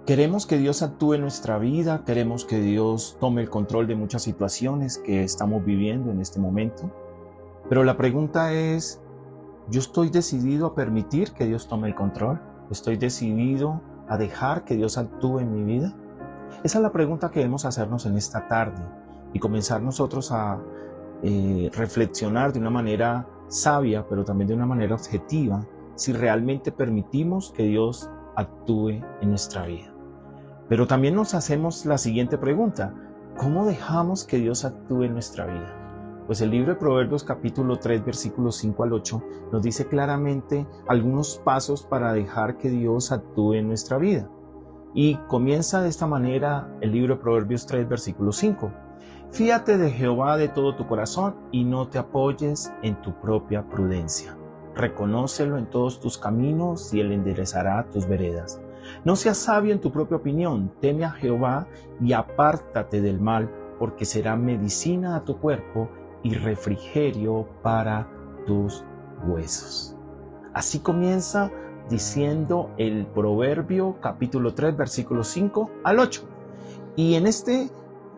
Queremos que Dios actúe en nuestra vida, queremos que Dios tome el control de muchas situaciones que estamos viviendo en este momento. Pero la pregunta es, ¿yo estoy decidido a permitir que Dios tome el control? ¿Estoy decidido a dejar que Dios actúe en mi vida? Esa es la pregunta que debemos hacernos en esta tarde y comenzar nosotros a reflexionar de una manera sabia, pero también de una manera objetiva, si realmente permitimos que Dios actúe en nuestra vida. Pero también nos hacemos la siguiente pregunta: ¿cómo dejamos que Dios actúe en nuestra vida? Pues el libro de Proverbios capítulo 3 versículos 5 al 8 nos dice claramente algunos pasos para dejar que Dios actúe en nuestra vida. Y comienza de esta manera el libro de Proverbios 3 versículo 5. Fíate de Jehová de todo tu corazón y no te apoyes en tu propia prudencia. Reconócelo en todos tus caminos y él enderezará tus veredas. No seas sabio en tu propia opinión, teme a Jehová y apártate del mal, porque será medicina a tu cuerpo y refrigerio para tus huesos. Así comienza diciendo el Proverbio capítulo 3 versículos 5 al 8. Y en este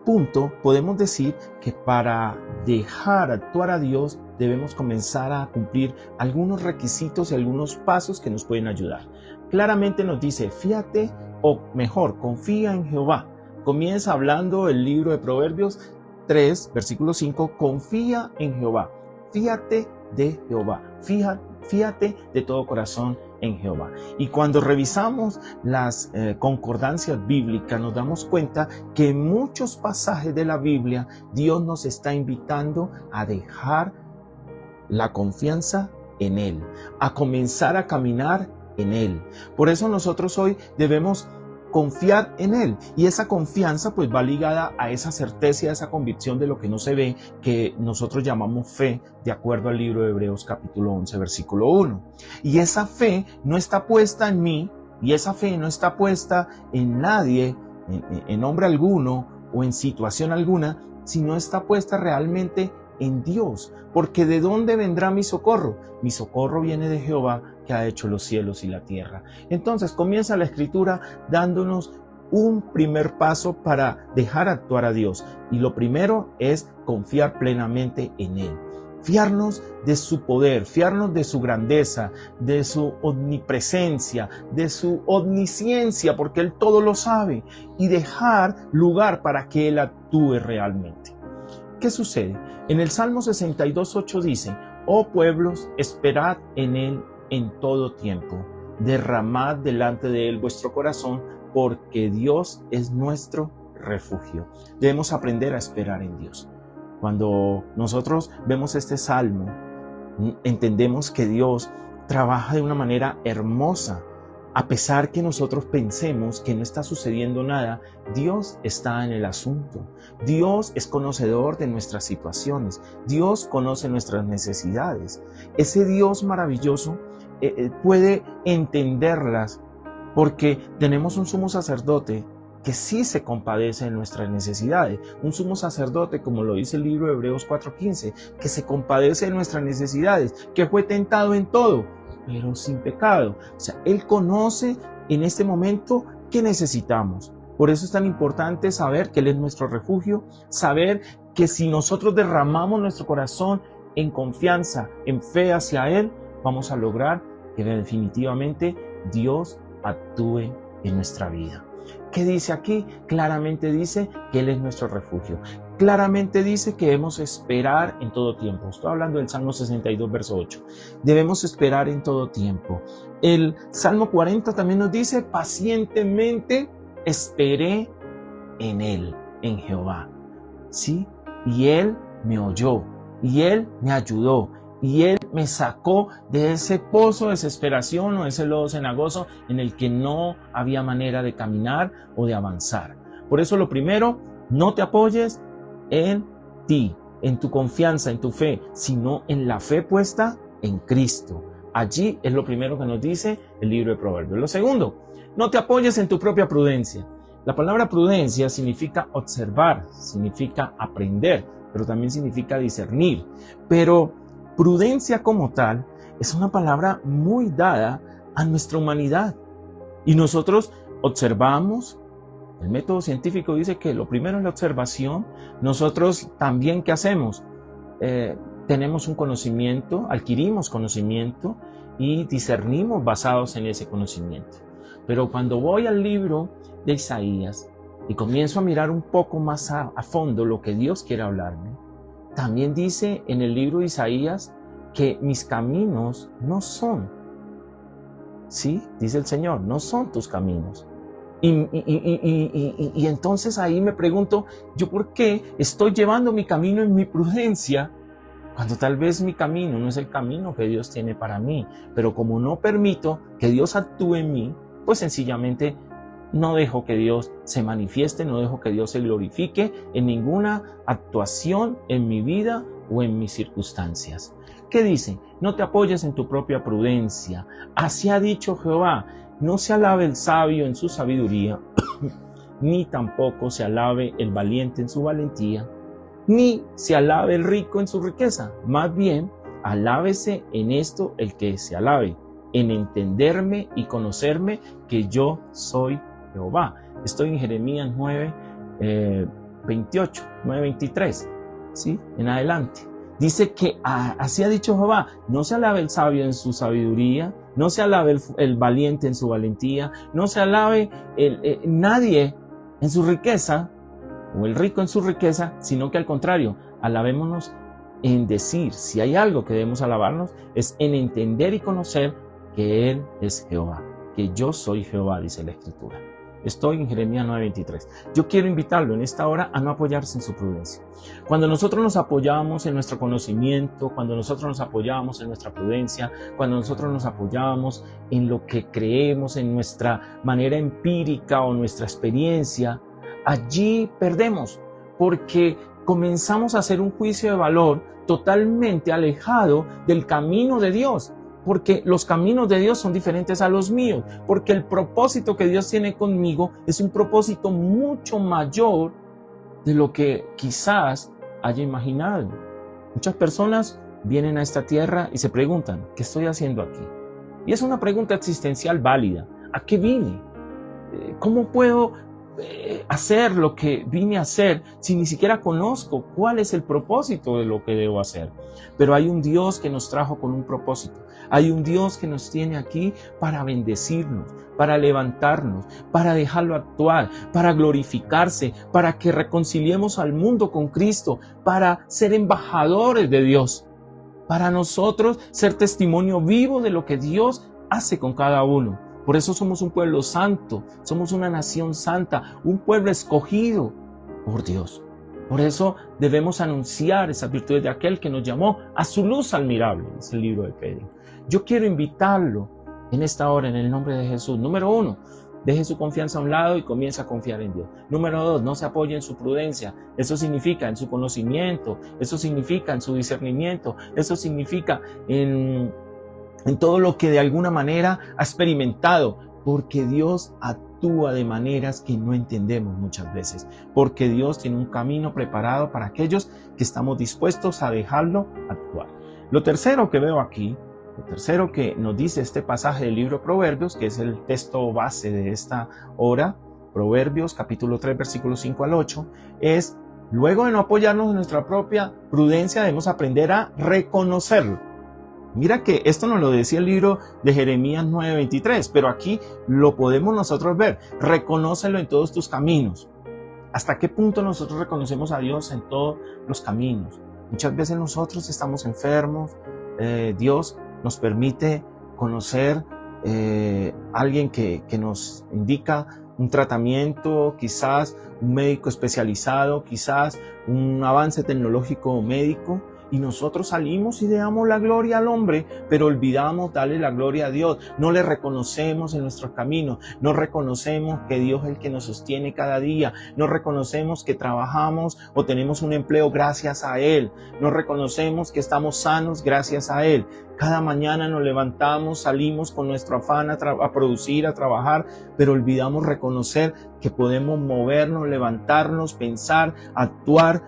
punto podemos decir que para dejar actuar a Dios debemos comenzar a cumplir algunos requisitos y algunos pasos que nos pueden ayudar. Claramente nos dice, fíate, o mejor, confía en Jehová. Comienza hablando el libro de Proverbios 3, versículo 5, confía en Jehová, fíate de Jehová, fíate de todo corazón en Jehová. Y cuando revisamos las concordancias bíblicas nos damos cuenta que en muchos pasajes de la Biblia Dios nos está invitando a dejar la confianza en Él, a comenzar a caminar en Él. Por eso nosotros hoy debemos confiar en Él, y esa confianza pues va ligada a esa certeza, a esa convicción de lo que no se ve, que nosotros llamamos fe, de acuerdo al libro de Hebreos capítulo 11 versículo 1. Y esa fe no está puesta en mí, y esa fe no está puesta en nadie, en hombre alguno o en situación alguna, sino está puesta realmente en Dios, porque ¿de dónde vendrá mi socorro? Mi socorro viene de Jehová, que ha hecho los cielos y la tierra. Entonces comienza la Escritura dándonos un primer paso para dejar actuar a Dios, y lo primero es confiar plenamente en Él. Fiarnos de su poder, fiarnos de su grandeza, de su omnipresencia, de su omnisciencia, porque Él todo lo sabe, y dejar lugar para que Él actúe realmente. ¿Qué sucede? En el Salmo 62:8 dice, oh pueblos, esperad en Él en todo tiempo, derramad delante de Él vuestro corazón, porque Dios es nuestro refugio. Debemos aprender a esperar en Dios. Cuando nosotros vemos este salmo, entendemos que Dios trabaja de una manera hermosa. A pesar que nosotros pensemos que no está sucediendo nada, Dios está en el asunto. Dios es conocedor de nuestras situaciones. Dios conoce nuestras necesidades. Ese Dios maravilloso puede entenderlas, porque tenemos un sumo sacerdote que sí se compadece de nuestras necesidades. Un sumo sacerdote, como lo dice el libro de Hebreos 4:15, que se compadece de nuestras necesidades, que fue tentado en todo, pero sin pecado. O sea, Él conoce en este momento qué necesitamos. Por eso es tan importante saber que Él es nuestro refugio, saber que si nosotros derramamos nuestro corazón en confianza, en fe hacia Él, vamos a lograr que definitivamente Dios actúe en nuestra vida. ¿Qué dice aquí? Claramente dice que Él es nuestro refugio. Claramente dice que debemos esperar en todo tiempo. Estoy hablando del Salmo 62, verso 8. Debemos esperar en todo tiempo. El Salmo 40 también nos dice, pacientemente esperé en Él, en Jehová. ¿Sí? Y Él me oyó, y Él me ayudó, y Él me sacó de ese pozo de desesperación o ese lodo cenagoso en el que no había manera de caminar o de avanzar. Por eso lo primero, no te apoyes en ti, en tu confianza, en tu fe, sino en la fe puesta en Cristo. Allí es lo primero que nos dice el libro de Proverbios. Lo segundo, no te apoyes en tu propia prudencia. La palabra prudencia significa observar, significa aprender, pero también significa discernir. Pero prudencia como tal es una palabra muy dada a nuestra humanidad. Y nosotros observamos. El método científico dice que lo primero es la observación. Nosotros también, ¿qué hacemos? Tenemos un conocimiento, adquirimos conocimiento y discernimos basados en ese conocimiento. Pero cuando voy al libro de Isaías y comienzo a mirar un poco más a fondo lo que Dios quiere hablarme, también dice en el libro de Isaías que mis caminos no son, ¿sí? Dice el Señor, no son tus caminos. Y entonces ahí me pregunto, ¿yo por qué estoy llevando mi camino en mi prudencia cuando tal vez mi camino no es el camino que Dios tiene para mí? Pero como no permito que Dios actúe en mí, pues sencillamente no dejo que Dios se manifieste, no dejo que Dios se glorifique en ninguna actuación en mi vida o en mis circunstancias. ¿Qué dice? No te apoyes en tu propia prudencia. Así ha dicho Jehová. No se alabe el sabio en su sabiduría, ni tampoco se alabe el valiente en su valentía, ni se alabe el rico en su riqueza. Más bien, alábese en esto el que se alabe, en entenderme y conocerme que yo soy Jehová. Estoy en Jeremías 9:28, 9:23, ¿sí? En adelante. Dice que así ha dicho Jehová, no se alabe el sabio en su sabiduría, no se alabe el valiente en su valentía, no se alabe nadie en su riqueza, o el rico en su riqueza, sino que al contrario, alabémonos en decir, si hay algo que debemos alabarnos, es en entender y conocer que Él es Jehová, que yo soy Jehová, dice la Escritura. Estoy en Jeremías 9:23. Yo quiero invitarlo en esta hora a no apoyarse en su prudencia. Cuando nosotros nos apoyamos en nuestro conocimiento, cuando nosotros nos apoyamos en nuestra prudencia, cuando nosotros nos apoyamos en lo que creemos, en nuestra manera empírica o nuestra experiencia, allí perdemos, porque comenzamos a hacer un juicio de valor totalmente alejado del camino de Dios. Porque los caminos de Dios son diferentes a los míos, porque el propósito que Dios tiene conmigo es un propósito mucho mayor de lo que quizás haya imaginado. Muchas personas vienen a esta tierra y se preguntan, ¿qué estoy haciendo aquí? Y es una pregunta existencial válida. ¿A qué vine? ¿Cómo puedo hacer lo que vine a hacer si ni siquiera conozco cuál es el propósito de lo que debo hacer? Pero hay un Dios que nos trajo con un propósito. Hay un Dios que nos tiene aquí para bendecirnos, para levantarnos, para dejarlo actuar, para glorificarse, para que reconciliemos al mundo con Cristo, para ser embajadores de Dios, para nosotros ser testimonio vivo de lo que Dios hace con cada uno. Por eso somos un pueblo santo, somos una nación santa, un pueblo escogido por Dios. Por eso debemos anunciar esas virtudes de aquel que nos llamó a su luz admirable, es el libro de Pedro. Yo quiero invitarlo en esta hora en el nombre de Jesús. Número 1, deje su confianza a un lado y comience a confiar en Dios. Número 2, no se apoye en su prudencia. Eso significa en su conocimiento, eso significa en su discernimiento, eso significa en todo lo que de alguna manera ha experimentado, porque Dios actúa de maneras que no entendemos muchas veces, porque Dios tiene un camino preparado para aquellos que estamos dispuestos a dejarlo actuar. Lo tercero que veo aquí, lo tercero que nos dice este pasaje del libro de Proverbios, que es el texto base de esta hora, Proverbios capítulo 3, versículos 5 al 8, es, luego de no apoyarnos en nuestra propia prudencia, debemos aprender a reconocerlo. Mira que esto nos lo decía el libro de Jeremías 9:23, pero aquí lo podemos nosotros ver. Reconócelo en todos tus caminos. ¿Hasta qué punto nosotros reconocemos a Dios en todos los caminos? Muchas veces nosotros estamos enfermos. Dios nos permite conocer a alguien que nos indica un tratamiento, quizás un médico especializado, quizás un avance tecnológico médico. Y nosotros salimos y le damos la gloria al hombre, pero olvidamos darle la gloria a Dios. No le reconocemos en nuestros caminos, no reconocemos que Dios es el que nos sostiene cada día, no reconocemos que trabajamos o tenemos un empleo gracias a Él, no reconocemos que estamos sanos gracias a Él. Cada mañana nos levantamos, salimos con nuestro afán a producir, a trabajar, pero olvidamos reconocer que podemos movernos, levantarnos, pensar, actuar.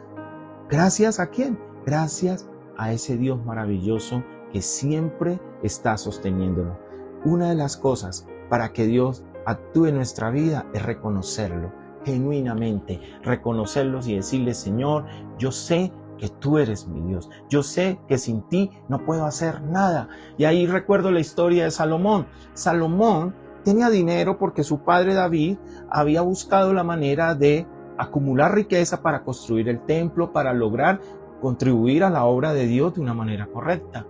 ¿Gracias a quién? Gracias a ese Dios maravilloso que siempre está sosteniéndolo. Una de las cosas para que Dios actúe en nuestra vida es reconocerlo genuinamente, reconocerlos y decirle: Señor, yo sé que tú eres mi Dios, yo sé que sin ti no puedo hacer nada. Y ahí recuerdo la historia de Salomón. Salomón tenía dinero porque su padre David había buscado la manera de acumular riqueza para construir el templo, para lograr contribuir a la obra de Dios de una manera correcta.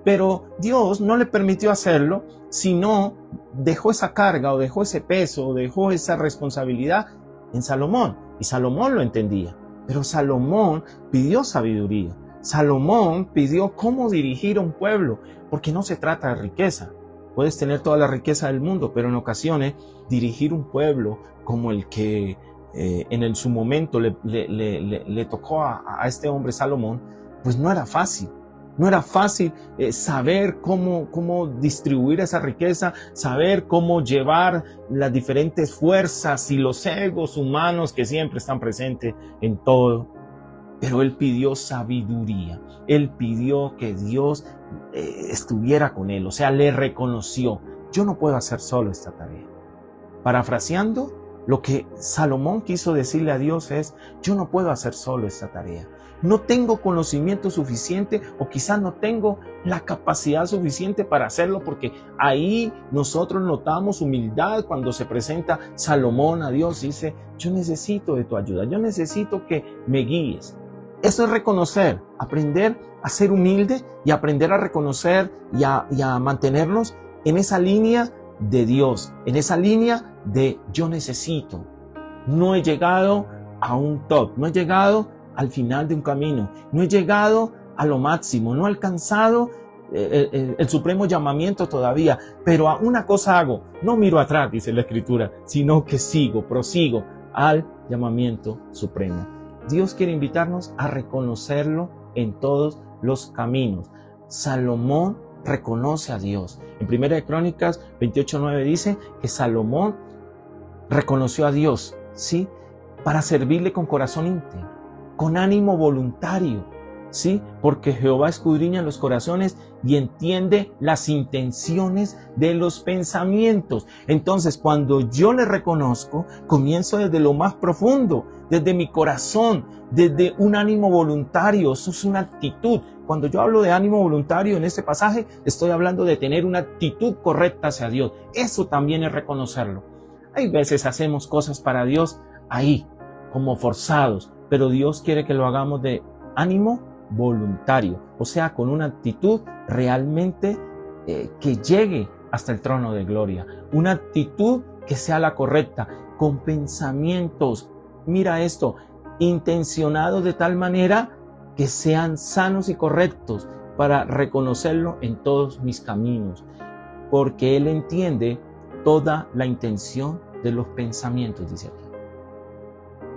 Pero Dios no le permitió hacerlo, sino dejó esa carga o dejó ese peso o dejó esa responsabilidad en Salomón. Y Salomón lo entendía. Pero Salomón pidió sabiduría. Salomón pidió cómo dirigir a un pueblo, porque no se trata de riqueza. Puedes tener toda la riqueza del mundo, pero en ocasiones dirigir un pueblo como el que en su momento le tocó a este hombre Salomón, pues no era fácil. No era fácil saber cómo distribuir esa riqueza, saber cómo llevar las diferentes fuerzas y los egos humanos que siempre están presentes en todo. Pero él pidió sabiduría, él pidió que Dios estuviera con él, o sea, le reconoció: yo no puedo hacer solo esta tarea. Parafraseando, lo que Salomón quiso decirle a Dios es: yo no puedo hacer solo esta tarea. No tengo conocimiento suficiente o quizás no tengo la capacidad suficiente para hacerlo, porque ahí nosotros notamos humildad cuando se presenta Salomón a Dios y dice: yo necesito de tu ayuda, yo necesito que me guíes. Eso es reconocer, aprender a ser humilde y aprender a reconocer y a mantenernos en esa línea de Dios, en esa línea de yo necesito. No he llegado a un top, no he llegado al final de un camino, no he llegado a lo máximo, no he alcanzado el supremo llamamiento todavía, pero a una cosa hago: no miro atrás, dice la Escritura, sino que prosigo al llamamiento supremo. Dios quiere invitarnos a reconocerlo en todos los caminos. Salomón reconoce a Dios. En 1 de Crónicas 28:9 dice que Salomón reconoció a Dios, ¿sí?, para servirle con corazón íntegro, con ánimo voluntario, ¿sí? Porque Jehová escudriña los corazones y entiende las intenciones de los pensamientos. Entonces, cuando yo le reconozco, comienzo desde lo más profundo, desde mi corazón, desde un ánimo voluntario. Eso es una actitud. Cuando yo hablo de ánimo voluntario en este pasaje, estoy hablando de tener una actitud correcta hacia Dios. Eso también es reconocerlo. Hay veces hacemos cosas para Dios ahí, como forzados, pero Dios quiere que lo hagamos de ánimo voluntario, o sea, con una actitud realmente que llegue hasta el trono de gloria, una actitud que sea la correcta, con pensamientos, mira esto, intencionados de tal manera que sean sanos y correctos para reconocerlo en todos mis caminos, porque Él entiende toda la intención de los pensamientos, dice aquí.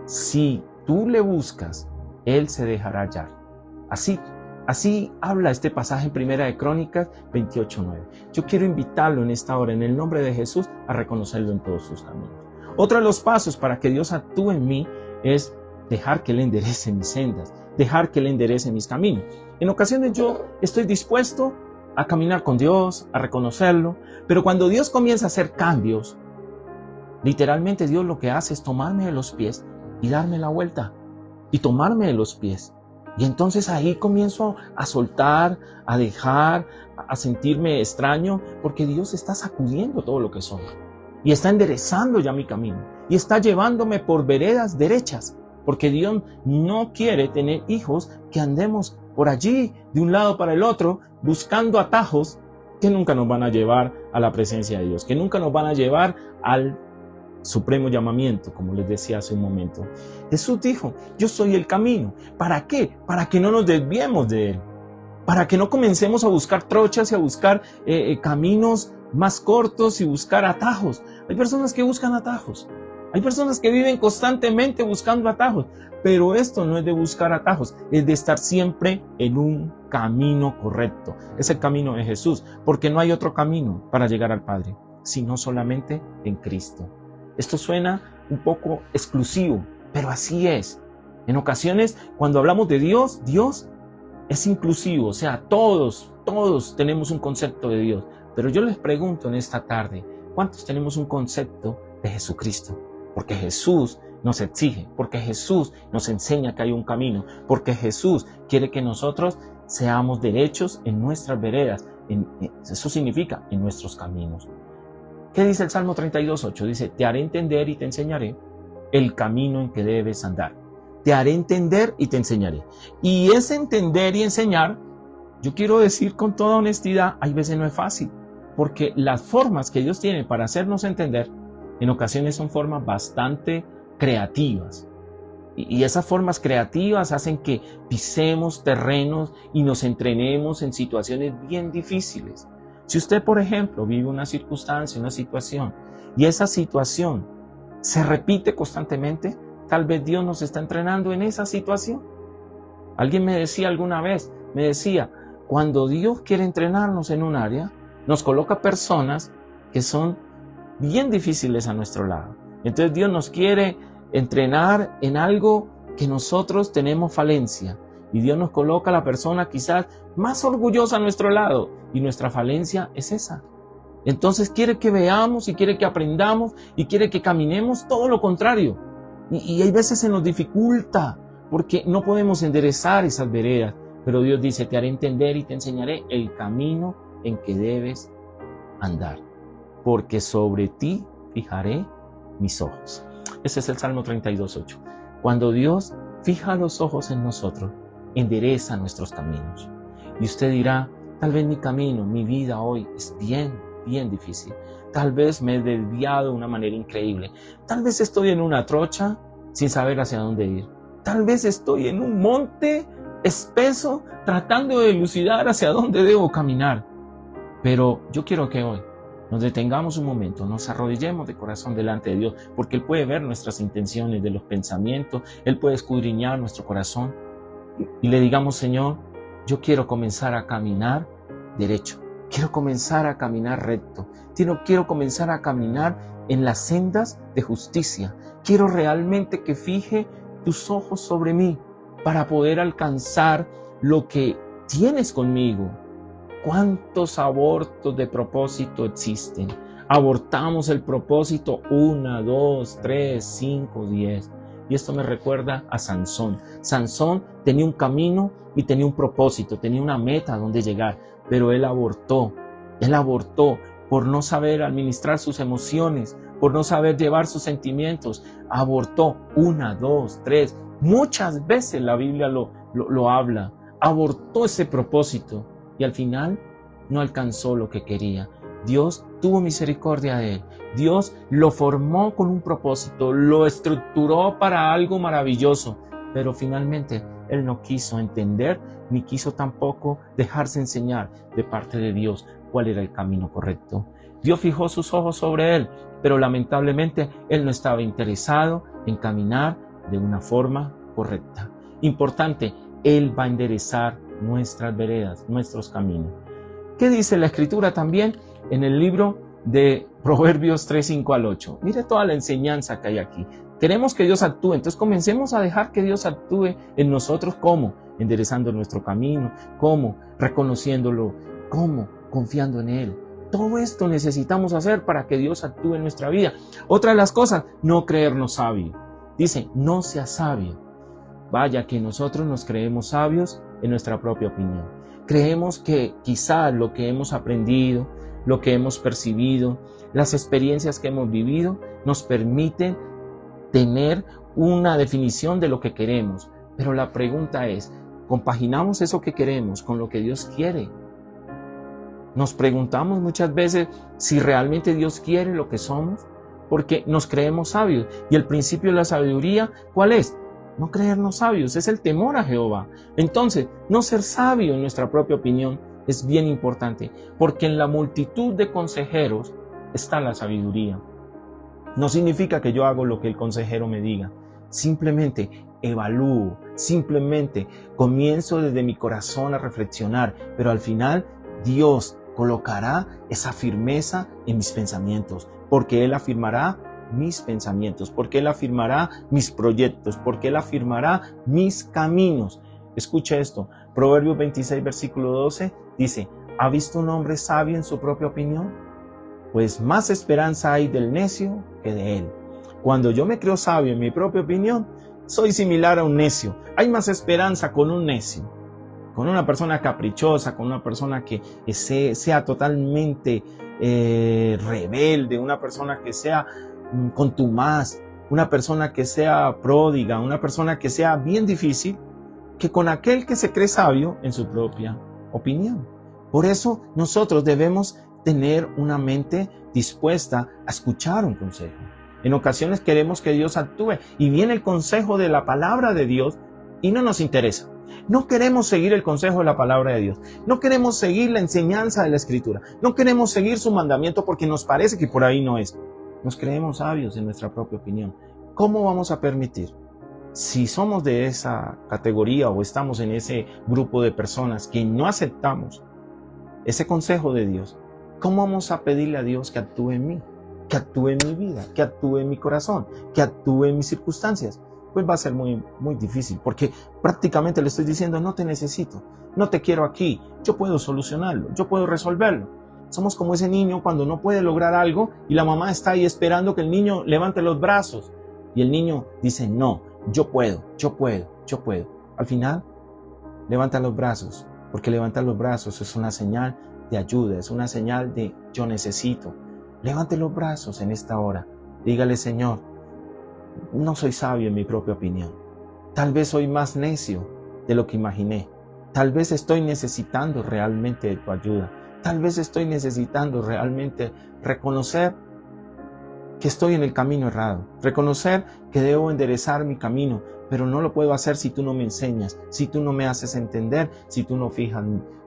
Si tú le buscas, Él se dejará hallar. Así habla este pasaje en 1 de Crónicas 28:9. Yo quiero invitarlo en esta hora, en el nombre de Jesús, a reconocerlo en todos sus caminos. Otro de los pasos para que Dios actúe en mí es dejar que Él enderece mis sendas, dejar que Él enderece mis caminos. En ocasiones yo estoy dispuesto a caminar con Dios, a reconocerlo, pero cuando Dios comienza a hacer cambios, literalmente Dios lo que hace es tomarme de los pies y darme la vuelta y tomarme de los pies. Y entonces ahí comienzo a soltar, a dejar, a sentirme extraño, porque Dios está sacudiendo todo lo que soy y está enderezando ya mi camino y está llevándome por veredas derechas, porque Dios no quiere tener hijos que andemos por allí de un lado para el otro buscando atajos que nunca nos van a llevar a la presencia de Dios, que nunca nos van a llevar al supremo llamamiento, como les decía hace un momento. Jesús dijo: yo soy el camino. ¿Para qué? Para que no nos desviemos de Él, para que no comencemos a buscar trochas y a buscar caminos más cortos y buscar atajos. Hay personas que buscan atajos, hay personas que viven constantemente buscando atajos, pero esto no es de buscar atajos, es de estar siempre en un camino correcto. Es el camino de Jesús, porque no hay otro camino para llegar al Padre, sino solamente en Cristo. Esto suena un poco exclusivo, pero así es. En ocasiones, cuando hablamos de Dios, Dios es inclusivo, o sea, todos tenemos un concepto de Dios. Pero yo les pregunto en esta tarde, ¿cuántos tenemos un concepto de Jesucristo? Porque Jesús nos exige, porque Jesús nos enseña que hay un camino, porque Jesús quiere que nosotros seamos derechos en nuestras veredas. Eso significa en nuestros caminos. ¿Qué dice el Salmo 32:8? Dice, te haré entender y te enseñaré el camino en que debes andar. Te haré entender y te enseñaré. Y ese entender y enseñar, yo quiero decir con toda honestidad, hay veces no es fácil, porque las formas que Dios tiene para hacernos entender, en ocasiones son formas bastante creativas. Y esas formas creativas hacen que pisemos terrenos y nos entrenemos en situaciones bien difíciles. Si usted, por ejemplo, vive una circunstancia, una situación, y esa situación se repite constantemente, tal vez Dios nos está entrenando en esa situación. Alguien me decía alguna vez, cuando Dios quiere entrenarnos en un área, nos coloca personas que son bien difíciles a nuestro lado. Entonces Dios nos quiere entrenar en algo que nosotros tenemos falencia. Y Dios nos coloca a la persona quizás más orgullosa a nuestro lado. Y nuestra falencia es esa. Entonces quiere que veamos y quiere que aprendamos y quiere que caminemos todo lo contrario. Y hay veces se nos dificulta porque no podemos enderezar esas veredas. Pero Dios dice, te haré entender y te enseñaré el camino en que debes andar. Porque sobre ti fijaré mis ojos. Ese es el Salmo 32:8. Cuando Dios fija los ojos en nosotros, endereza nuestros caminos. Y usted dirá, tal vez mi camino, mi vida hoy es bien difícil. Tal vez me he desviado de una manera increíble. Tal vez estoy en una trocha sin saber hacia dónde ir. Tal vez estoy en un monte espeso tratando de elucidar hacia dónde debo caminar. Pero yo quiero que hoy nos detengamos un momento, nos arrodillemos de corazón delante de Dios, porque Él puede ver nuestras intenciones, de los pensamientos, Él puede escudriñar nuestro corazón y le digamos, Señor, yo quiero comenzar a caminar derecho, quiero comenzar a caminar recto, quiero comenzar a caminar en las sendas de justicia, quiero realmente que fije tus ojos sobre mí para poder alcanzar lo que tienes conmigo. ¿Cuántos abortos de propósito existen? Abortamos el propósito 1, 2, 3, 5, 10. Y esto me recuerda a Sansón. Sansón tenía un camino y tenía un propósito, tenía una meta a donde llegar, pero él abortó. Él abortó por no saber administrar sus emociones, por no saber llevar sus sentimientos. Abortó 1, 2, 3. Muchas veces la Biblia lo habla. Abortó ese propósito. Y al final no alcanzó lo que quería. Dios tuvo misericordia de él. Dios lo formó con un propósito, lo estructuró para algo maravilloso. Pero finalmente él no quiso entender, ni quiso tampoco dejarse enseñar de parte de Dios cuál era el camino correcto. Dios fijó sus ojos sobre él, pero lamentablemente él no estaba interesado en caminar de una forma correcta. Importante, él va a enderezar nuestras veredas, nuestros caminos. ¿Qué dice la Escritura también en el libro de Proverbios 3, 5 al 8? Mire toda la enseñanza que hay aquí. Queremos que Dios actúe, entonces comencemos a dejar que Dios actúe en nosotros. ¿Cómo? Enderezando nuestro camino. ¿Cómo? Reconociéndolo. ¿Cómo? Confiando en Él. Todo esto necesitamos hacer para que Dios actúe en nuestra vida. Otra de las cosas, no creernos sabios. Dice, no seas sabio. Vaya que nosotros nos creemos sabios en nuestra propia opinión. Creemos que quizás lo que hemos aprendido, lo que hemos percibido, las experiencias que hemos vivido, nos permiten tener una definición de lo que queremos. Pero la pregunta es, ¿compaginamos eso que queremos con lo que Dios quiere? Nos preguntamos muchas veces si realmente Dios quiere lo que somos, porque nos creemos sabios. Y el principio de la sabiduría, ¿cuál es? No creernos sabios, es el temor a Jehová. Entonces, no ser sabio en nuestra propia opinión es bien importante, porque en la multitud de consejeros está la sabiduría. No significa que yo hago lo que el consejero me diga, simplemente evalúo, simplemente comienzo desde mi corazón a reflexionar, pero al final Dios colocará esa firmeza en mis pensamientos, porque Él afirmará mis pensamientos, porque Él afirmará mis proyectos, porque Él afirmará mis caminos. Escucha esto, Proverbios 26, versículo 12, dice, ¿ha visto un hombre sabio en su propia opinión? pues más esperanza hay del necio que de él. Cuando yo me creo sabio en mi propia opinión, soy similar a un necio. Hay más esperanza con un necio, con una persona caprichosa, con una persona que sea totalmente rebelde, una persona que sea contumaz, una persona que sea pródiga, una persona que sea bien difícil, que con aquel que se cree sabio en su propia opinión. Por eso nosotros debemos tener una mente dispuesta a escuchar un consejo. En ocasiones queremos que Dios actúe y viene el consejo de la palabra de Dios y no nos interesa. No queremos seguir el consejo de la palabra de Dios. No queremos seguir la enseñanza de la Escritura. No queremos seguir su mandamiento porque nos parece que por ahí no es. Nos creemos sabios en nuestra propia opinión. ¿Cómo vamos a permitir? Si somos de esa categoría o estamos en ese grupo de personas que no aceptamos ese consejo de Dios, ¿cómo vamos a pedirle a Dios que actúe en mí? Que actúe en mi vida, que actúe en mi corazón, que actúe en mis circunstancias? Pues va a ser muy difícil, porque prácticamente le estoy diciendo, no te necesito, no te quiero aquí, yo puedo solucionarlo, yo puedo resolverlo. Somos como ese niño cuando no puede lograr algo y la mamá está ahí esperando que el niño levante los brazos y el niño dice, no, yo puedo. Al final, levanta los brazos, porque levantar los brazos es una señal de ayuda, es una señal de yo necesito. Levante los brazos en esta hora. Dígale, Señor, no soy sabio en mi propia opinión. Tal vez soy más necio de lo que imaginé. Tal vez estoy necesitando realmente de tu ayuda. Tal vez estoy necesitando realmente reconocer que estoy en el camino errado. Reconocer que debo enderezar mi camino, pero no lo puedo hacer si tú no me enseñas, si tú no me haces entender, si tú no fijas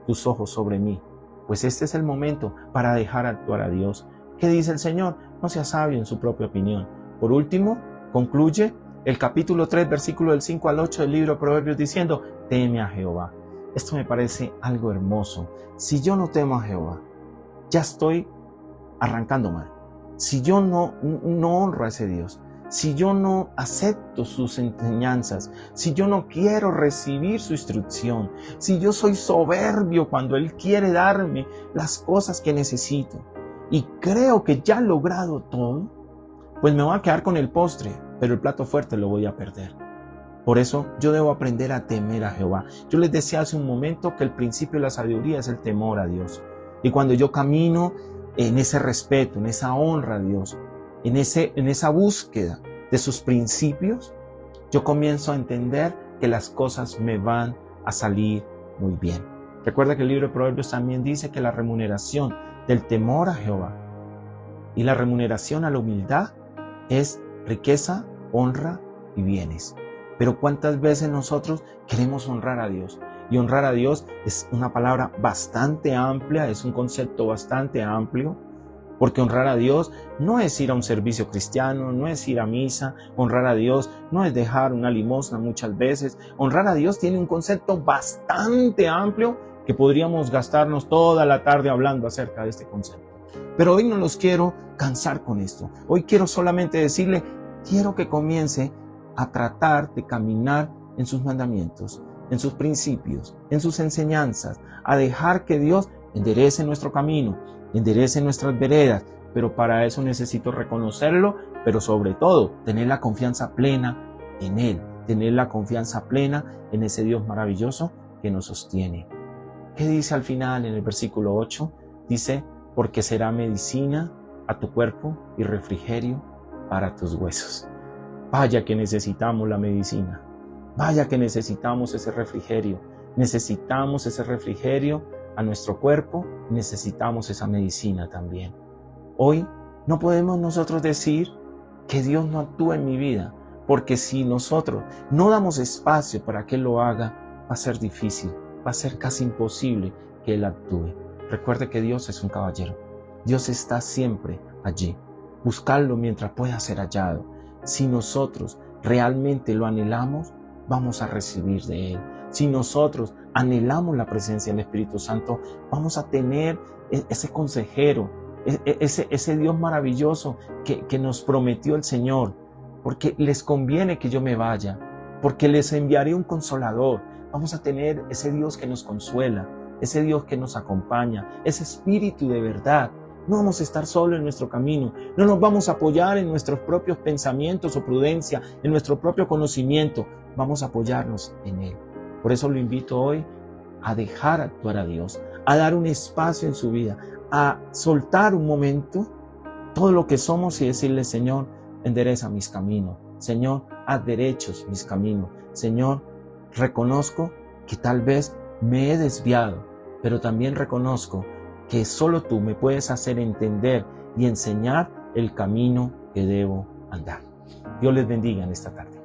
tus ojos sobre mí. Pues este es el momento para dejar actuar a Dios. ¿Qué dice el Señor? No sea sabio en su propia opinión. Por último, concluye el capítulo 3, versículo del 5 al 8 del libro de Proverbios diciendo, teme a Jehová. Esto me parece algo hermoso. Si yo no temo a Jehová, ya estoy arrancando mal. Si yo no honro a ese Dios, si yo no acepto sus enseñanzas, si yo no quiero recibir su instrucción, si yo soy soberbio cuando Él quiere darme las cosas que necesito y creo que ya he logrado todo, pues me voy a quedar con el postre, pero el plato fuerte lo voy a perder. Por eso yo debo aprender a temer a Jehová. Yo les decía hace un momento que el principio de la sabiduría es el temor a Dios. Y cuando yo camino en ese respeto, en esa honra a Dios, en esa búsqueda de sus principios, yo comienzo a entender que las cosas me van a salir muy bien. Recuerda que el libro de Proverbios también dice que la remuneración del temor a Jehová y la remuneración a la humildad es riqueza, honra y bienes. Pero ¿cuántas veces nosotros queremos honrar a Dios? Y honrar a Dios es una palabra bastante amplia, es un concepto bastante amplio, porque honrar a Dios no es ir a un servicio cristiano, no es ir a misa. Honrar a Dios no es dejar una limosna muchas veces. Honrar a Dios tiene un concepto bastante amplio que podríamos gastarnos toda la tarde hablando acerca de este concepto. Pero hoy no los quiero cansar con esto. Hoy quiero solamente decirle, quiero que comience a tratar de caminar en sus mandamientos, en sus principios, en sus enseñanzas, a dejar que Dios enderece nuestro camino, enderece nuestras veredas, pero para eso necesito reconocerlo, pero sobre todo tener la confianza plena en Él, tener la confianza plena en ese Dios maravilloso que nos sostiene. ¿Qué dice al final en el versículo 8? Dice, porque será medicina a tu cuerpo y refrigerio para tus huesos. Vaya que necesitamos la medicina, vaya que necesitamos ese refrigerio a nuestro cuerpo, necesitamos esa medicina también. Hoy no podemos nosotros decir que Dios no actúa en mi vida, porque si nosotros no damos espacio para que Él lo haga, va a ser difícil, va a ser casi imposible que Él actúe. Recuerde que Dios es un caballero, Dios está siempre allí. Buscarlo mientras pueda ser hallado. Si nosotros realmente lo anhelamos, vamos a recibir de Él. Si nosotros anhelamos la presencia del Espíritu Santo, vamos a tener ese consejero, ese Dios maravilloso que nos prometió el Señor, porque les conviene que yo me vaya, porque les enviaré un consolador. Vamos a tener ese Dios que nos consuela, ese Dios que nos acompaña, ese Espíritu de verdad No vamos a estar solos en nuestro camino. No nos vamos a apoyar en nuestros propios pensamientos o prudencia, en nuestro propio conocimiento. Vamos a apoyarnos en Él. Por eso lo invito hoy a dejar actuar a Dios, a dar un espacio en su vida, a soltar un momento todo lo que somos y decirle: Señor, endereza mis caminos. Señor, haz derechos mis caminos. Señor, reconozco que tal vez me he desviado, pero también reconozco que solo tú me puedes hacer entender y enseñar el camino que debo andar. Dios les bendiga en esta tarde.